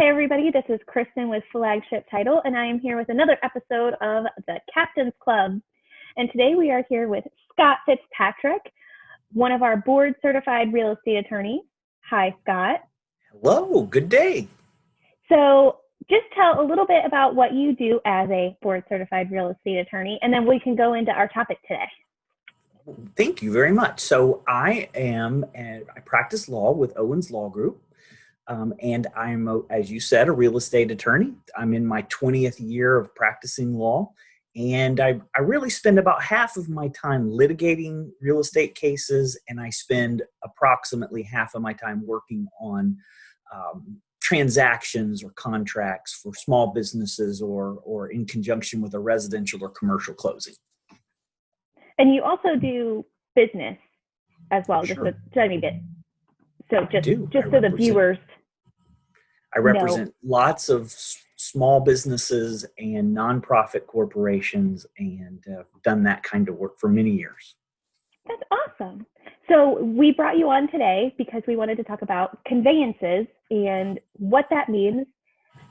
everybody, this is Kristin with Flagship Title, and I am here with another episode of the Captain's Club. And today we are here with Scott Fitzpatrick, one of our board-certified real estate attorneys. Hi, Scott. Hello, good day. So just tell a little bit about what you do as a board-certified real estate attorney, and then we can go into our topic today. Thank you very much. So I practice law with Owens Law Group. And I'm, as you said, a real estate attorney. I'm in my 20th year of practicing law, and I really spend about half of my time litigating real estate cases, and I spend approximately half of my time working on transactions or contracts for small businesses or in conjunction with a residential or commercial closing. And you also do business as well, Sure. just a tiny bit. So just so the viewers. I represent lots of small businesses and nonprofit corporations, and done that kind of work for many years. That's awesome. So we brought you on today because we wanted to talk about conveyances and what that means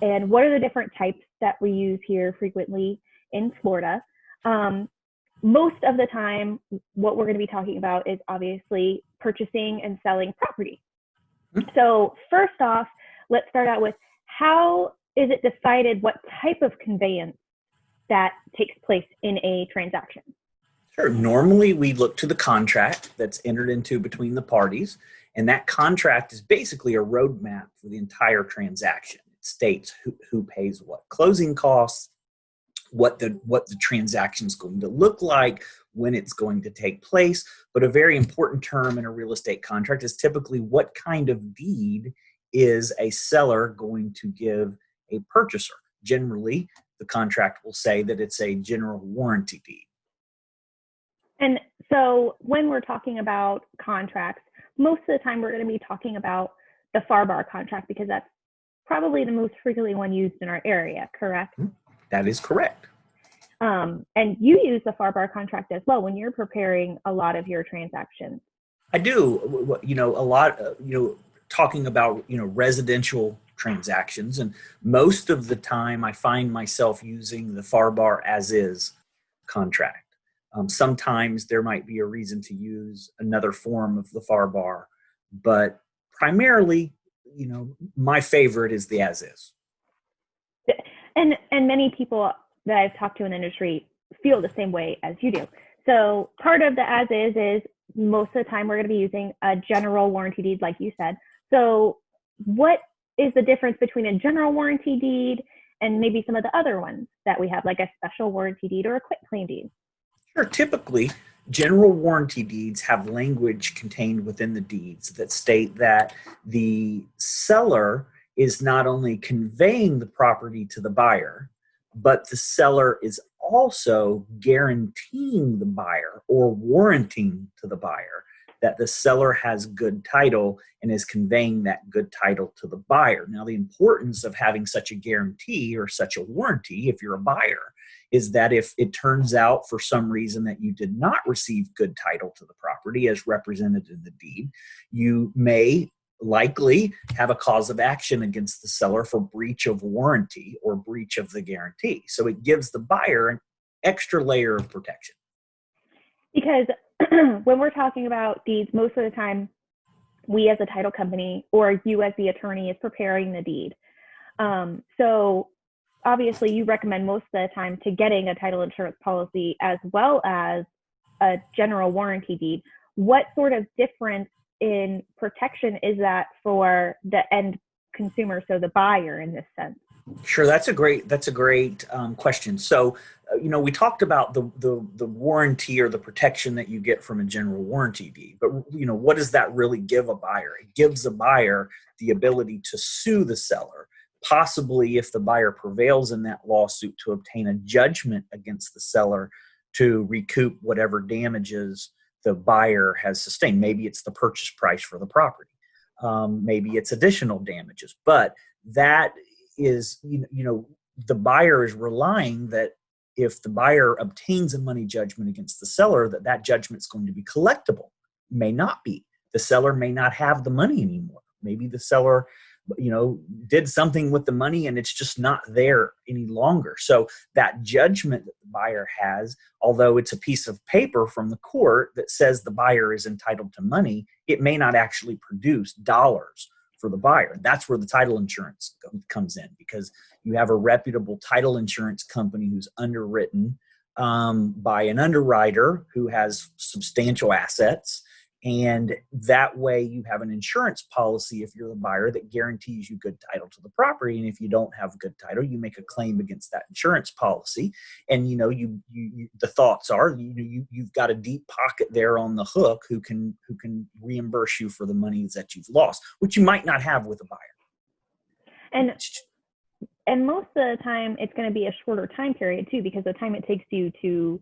and what are the different types that we use here frequently in Florida. Most of the time, what we're going to be talking about is obviously purchasing and selling property. So first off, let's start out with how is it decided what type of conveyance that takes place in a transaction? Sure. Normally, we look to the contract that's entered into between the parties, and that contract is basically a roadmap for the entire transaction. It states who pays what closing costs, what the transaction is going to look like, when it's going to take place. But a very important term in a real estate contract is typically what kind of deed is a seller going to give a purchaser. Generally, the contract will say that it's a general warranty deed. And so when we're talking about contracts, most of the time we're going to be talking about the FAR contract because that's probably the most frequently one used in our area, correct? That is correct. And you use the FAR contract as well when you're preparing a lot of your transactions. I do, talking about, residential transactions. And most of the time I find myself using the FAR as is contract. Sometimes there might be a reason to use another form of the FAR, but primarily, my favorite is the as is. And many people that I've talked to in the industry feel the same way as you do. So part of the as is most of the time we're going to be using a general warranty deed, like you said. So what is the difference between a general warranty deed and maybe some of the other ones that we have, like a special warranty deed or a quitclaim deed? Sure. Typically, general warranty deeds have language contained within the deeds that state that the seller is not only conveying the property to the buyer, but the seller is also guaranteeing the buyer or warranting to the buyer that the seller has good title and is conveying that good title to the buyer. Now, the importance of having such a guarantee or such a warranty, if you're a buyer, is that if it turns out for some reason that you did not receive good title to the property as represented in the deed, you may likely have a cause of action against the seller for breach of warranty or breach of the guarantee. So it gives the buyer an extra layer of protection. Because when we're talking about deeds, most of the time, we as a title company or you as the attorney is preparing the deed. So obviously you recommend most of the time to getting a title insurance policy as well as a general warranty deed. What sort of difference in protection is that for the end consumer, so the buyer in this sense? Sure, that's a great question. So, we talked about the warranty or the protection that you get from a general warranty deed, but what does that really give a buyer? It gives a buyer the ability to sue the seller, possibly if the buyer prevails in that lawsuit, to obtain a judgment against the seller to recoup whatever damages the buyer has sustained. Maybe it's the purchase price for the property. Maybe it's additional damages, but that is, the buyer is relying that if the buyer obtains a money judgment against the seller, that judgment is going to be collectible. May not be. The seller may not have the money anymore. Maybe the seller did something with the money and it's just not there any longer. So that judgment that the buyer has, although it's a piece of paper from the court that says the buyer is entitled to money, it may not actually produce dollars for the buyer. That's where the title insurance comes in, because you have a reputable title insurance company who's underwritten by an underwriter who has substantial assets. And that way you have an insurance policy if you're the buyer that guarantees you good title to the property. And if you don't have good title, you make a claim against that insurance policy. And the thoughts are you've got a deep pocket there on the hook who can reimburse you for the money that you've lost, which you might not have with a buyer. And most of the time it's going to be a shorter time period too, because the time it takes you to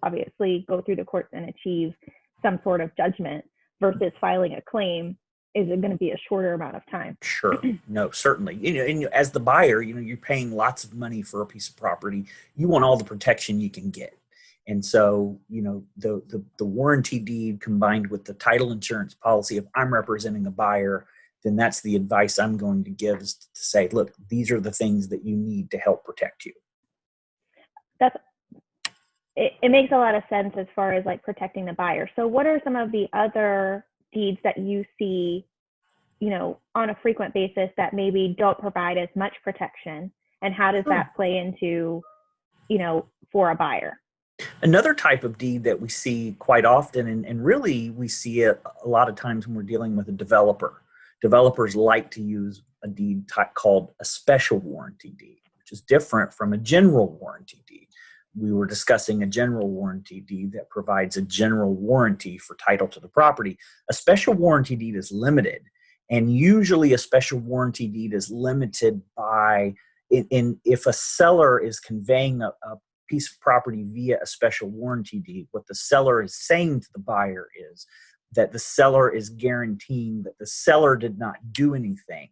obviously go through the courts and achieve some sort of judgment versus filing a claim is going to be a shorter amount of time. Sure. No, certainly. And as the buyer, you're paying lots of money for a piece of property. You want all the protection you can get. And so, the warranty deed combined with the title insurance policy, if I'm representing a buyer, then that's the advice I'm going to give, is to say, look, these are the things that you need to help protect you. It makes a lot of sense as far as like protecting the buyer. So what are some of the other deeds that you see, on a frequent basis that maybe don't provide as much protection? And how does that play into, for a buyer? Another type of deed that we see quite often, and really we see it a lot of times when we're dealing with a developer. Developers like to use a deed called a special warranty deed, which is different from a general warranty deed. We were discussing a general warranty deed that provides a general warranty for title to the property. A special warranty deed is limited, and usually a special warranty deed is limited by if a seller is conveying a piece of property via a special warranty deed, what the seller is saying to the buyer is that the seller is guaranteeing that the seller did not do anything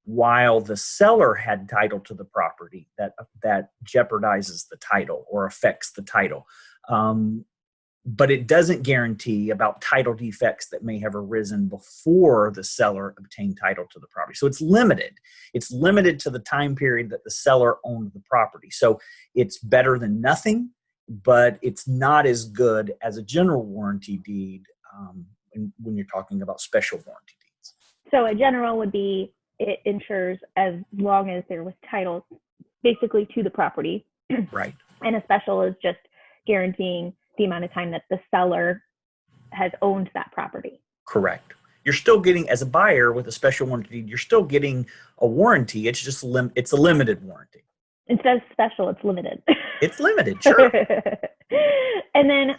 while the seller had title to the property that jeopardizes the title or affects the title. But it doesn't guarantee about title defects that may have arisen before the seller obtained title to the property. So it's limited. It's limited to the time period that the seller owned the property. So it's better than nothing, but it's not as good as a general warranty deed when you're talking about special warranty deeds. So a general would be, it insures as long as there was title basically to the property. Right. And a special is just guaranteeing the amount of time that the seller has owned that property. Correct. You're still getting, as a buyer with a special warranty, you're still getting a warranty. It's just it's a limited warranty. Instead of special, it's limited. It's limited, sure. And then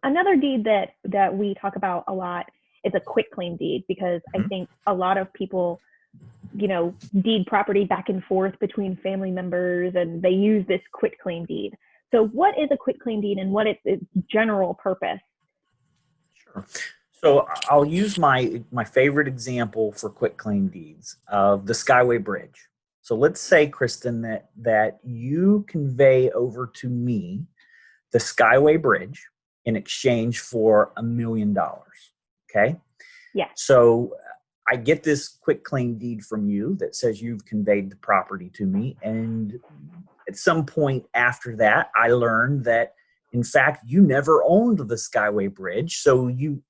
another deed that we talk about a lot is a quitclaim deed, because I think a lot of people deed property back and forth between family members, and they use this quitclaim deed. So what is a quitclaim deed, and what is its general purpose? Sure. So I'll use my favorite example for quitclaim deeds of the Skyway Bridge. So let's say, Kristin, that you convey over to me the Skyway Bridge in exchange for $1 million. Okay? Yeah. So I get this quitclaim deed from you that says you've conveyed the property to me, and at some point after that, I learned that, in fact, you never owned the Skyway Bridge, so you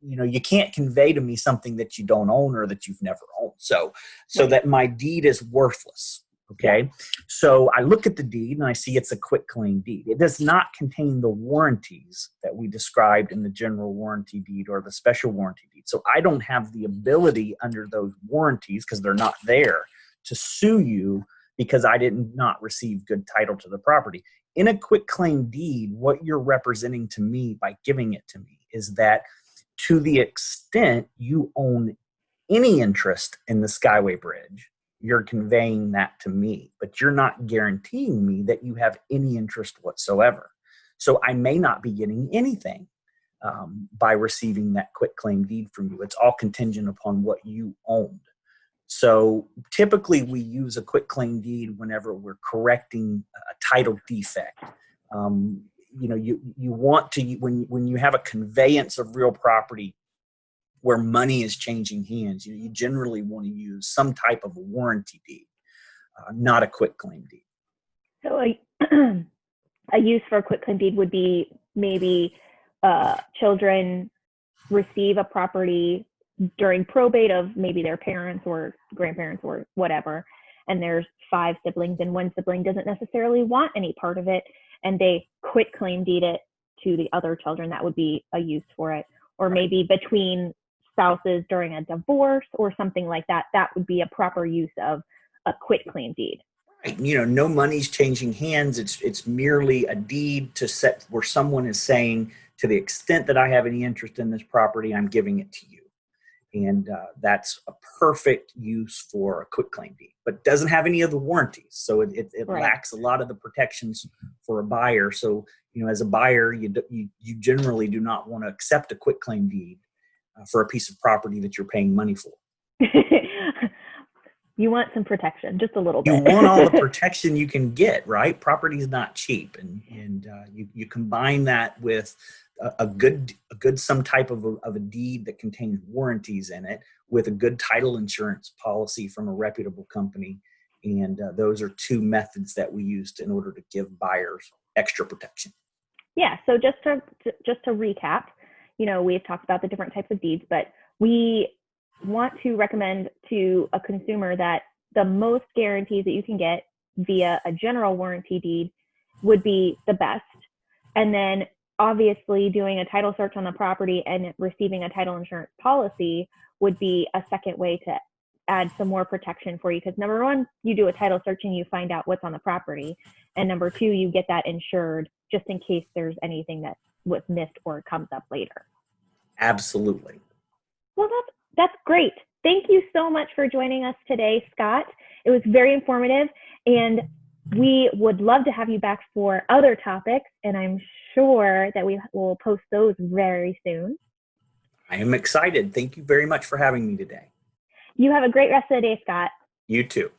can't convey to me something that you don't own or that you've never owned. So that my deed is worthless. Okay, so I look at the deed and I see it's a quitclaim deed. It does not contain the warranties that we described in the general warranty deed or the special warranty deed. So I don't have the ability under those warranties, because they're not there, to sue you because I did not receive good title to the property. In a quitclaim deed, what you're representing to me by giving it to me is that to the extent you own any interest in the Skyway Bridge, you're conveying that to me, but you're not guaranteeing me that you have any interest whatsoever. So I may not be getting anything by receiving that quitclaim deed from you. It's all contingent upon what you owned. So typically we use a quitclaim deed whenever we're correcting a title defect. You want to, when you have a conveyance of real property, where money is changing hands, you generally want to use some type of a warranty deed, not a quitclaim deed. So a use for a quitclaim deed would be maybe children receive a property during probate of maybe their parents or grandparents or whatever, and there's 5 siblings and one sibling doesn't necessarily want any part of it, and they quitclaim deed it to the other children. That would be a use for it. Or maybe between spouses during a divorce or something like that, that would be a proper use of a quitclaim deed. Right. No money's changing hands. It's merely a deed to set where someone is saying, to the extent that I have any interest in this property, I'm giving it to you. And that's a perfect use for a quitclaim deed, but doesn't have any of the warranties. So it Right. lacks a lot of the protections for a buyer. So, as a buyer, you generally do not want to accept a quitclaim deed for a piece of property that you're paying money for. You want some protection, just a little bit. You want all the protection you can get, right? Property is not cheap, and you combine that with a good some type of a deed that contains warranties in it, with a good title insurance policy from a reputable company, and those are 2 methods that we used in order to give buyers extra protection. Yeah. So just to recap, we've talked about the different types of deeds, but we want to recommend to a consumer that the most guarantees that you can get via a general warranty deed would be the best. And then obviously doing a title search on the property and receiving a title insurance policy would be a second way to add some more protection for you. Because number 1, you do a title search and you find out what's on the property. And number 2, you get that insured just in case there's anything that was missed or comes up later. Absolutely. Well, that's great. Thank you so much for joining us today, Scott. It was very informative, and we would love to have you back for other topics, and I'm sure that we will post those very soon. I am excited. Thank you very much for having me today. You have a great rest of the day, Scott. You too.